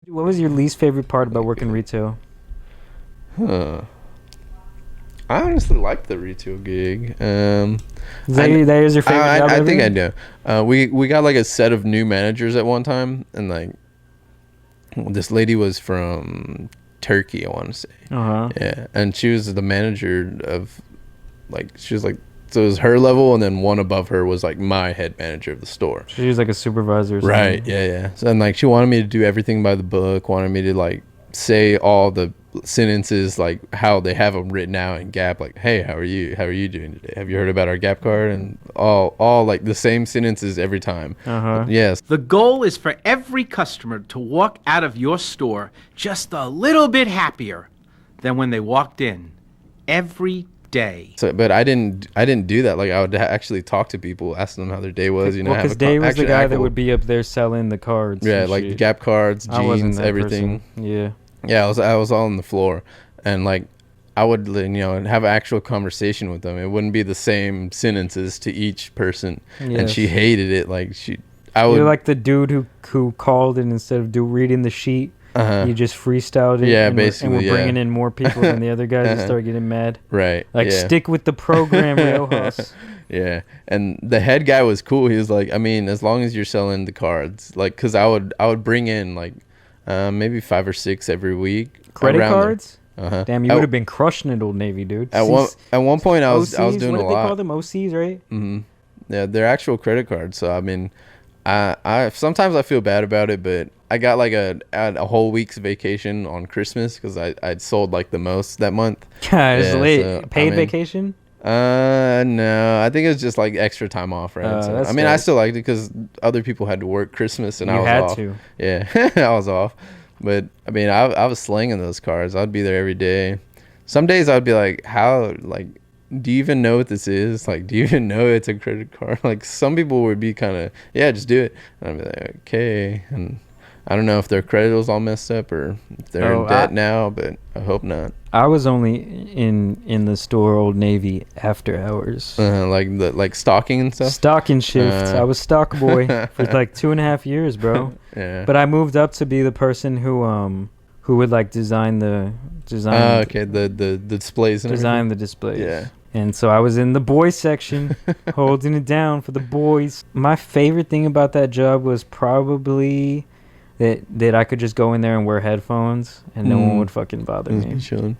What was your least favorite part about working retail? Huh. I honestly like the retail gig. That is your favorite job I ever? think I do. We got like a set of new managers at one time, and like this lady was from Turkey, I want to say. Uh-huh. Yeah, and she was the manager of, like, she was like, so it was her level, and then one above her was like my head manager of the store. She was like a supervisor or something. Right. Yeah. Yeah. So, and like she wanted me to do everything by the book. Wanted me to like say all the sentences like how they have them written out in Gap. Like, hey, how are you? How are you doing today? Have you heard about our Gap card? And all like the same sentences every time. Uh-huh. Yes. The goal is for every customer to walk out of your store just a little bit happier than when they walked in every day. So, but I didn't do that. Like, I would actually talk to people, ask them how their day was. You know, because Dave was the guy that would be up there selling the cards. Yeah, and like shit. Gap cards, I wasn't jeans, that everything. person. Yeah. Yeah, I was all on the floor, and like I would, you know, have an actual conversation with them. It wouldn't be the same sentences to each person, and she Yes. hated it. Like I would You're like the dude who called, and instead of reading the sheet, you just freestyled it. Yeah, and basically, we're bringing in more people than the other guys that start getting mad. right, Like, yeah. stick with the program, Rojas. Yeah, and the head guy was cool. He was like, I mean, as long as you're selling the cards, like, cause I would bring in like maybe 5 or 6 every week. Credit around there. cards? Uh-huh. Damn, you would have been crushing it, Old Navy, dude. At one point I was OCs, doing what a did they lot. call them? OCs, right? Mm-hmm. Yeah, they're actual credit cards. So I mean, I sometimes I feel bad about it, but I got like a whole week's vacation on Christmas because I'd sold like the most that month. Yeah, it's Yeah, late. so, Paid I mean, vacation? No, I think it was just like extra time off, right? So, that's I mean, I dope. still liked it because other people had to work Christmas and I You was had off. to. Yeah, I was off. But I mean, I was slinging those cards. I'd be there every day. Some days I'd be like, how, like, do you even know what this is? Like, do you even know it's a credit card? Like, some people would be kind of, yeah, just do it. And I'd be like, okay. And I don't know if their credit was all messed up or if they're in debt now, but I hope not. I was only in the store Old Navy after hours. Like stocking and stuff. Stocking shifts. I was stock boy for like 2.5 years, bro. Yeah. But I moved up to be the person who would like design the okay, the displays and design the displays. Yeah. And so I was in the boys section, holding it down for the boys. My favorite thing about that job was probably that I could just go in there and wear headphones and no one would fucking bother me. Chilling.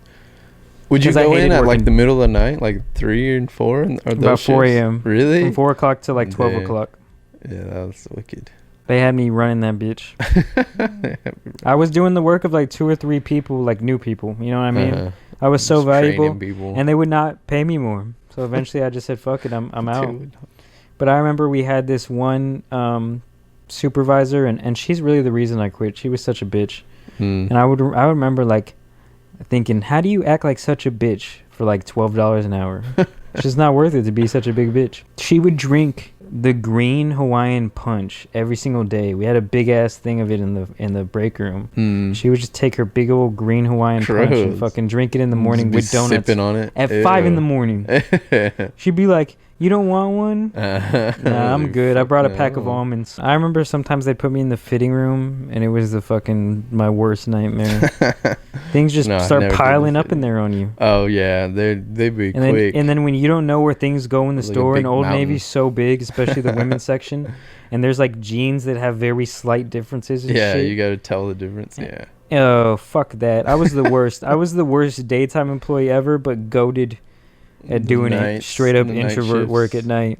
Would you 'Cause I go hated in at like working- the middle of the night, like 3 and 4, or those About 4 shifts? a.m. Really? From 4 o'clock to like 12 Damn. o'clock. Yeah, that was wicked. They had me running that bitch. I was doing the work of like 2 or 3 people, like new people. You know what I mean? Uh-huh. I was so Just training valuable, people. and they would not pay me more. So eventually, I just said, "Fuck it, I'm out." Dude. But I remember we had this one supervisor, and she's really the reason I quit. She was such a bitch, and I would remember like thinking, "How do you act like such a bitch for like $12 an hour? It's just not worth it to be such a big bitch." She would drink the green Hawaiian punch every single day. We had a big ass thing of it in the break room. She would just take her big old green Hawaiian punch and Gross. fucking drink it in the morning Just with be donuts sipping on it at 5 in Ew. the morning. She'd be like, "You don't want one?" Nah, I'm good. I brought a pack of almonds. I remember sometimes they'd put me in the fitting room, and it was my worst nightmare. Things just No, I start never did piling the up in there on you. Oh yeah, they'd be And then, quick. and then when you don't know where things go in the Like a store, and big Old mountain. Navy's so big, especially the women's section, and there's like jeans that have very slight differences and Yeah, shit. you got to tell the difference. Yeah. Oh, fuck that. I was the worst. I was the worst daytime employee ever, but goated at doing it. Nights, Straight up the night introvert work shifts. at night.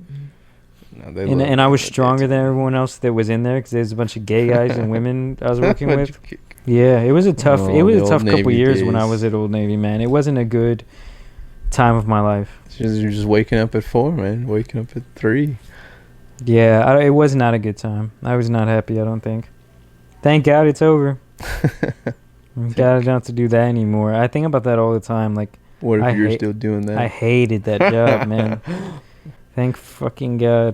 No, they And, love and I was the stronger than daytime. everyone else that was in there because there's a bunch of gay guys and women I was working Bunch with. of kick- Yeah, it was a tough. Oh, It was the a tough Old couple Navy years when I days. was at Old Navy, man. It wasn't a good time of my life. You're just waking up at 4, man. Waking up at 3. Yeah, it was not a good time. I was not happy. I don't think. Thank God it's over. God, I don't have to do that anymore. I think about that all the time. Like, What if I you're hate- still doing that? I hated that job, man. Thank fucking God.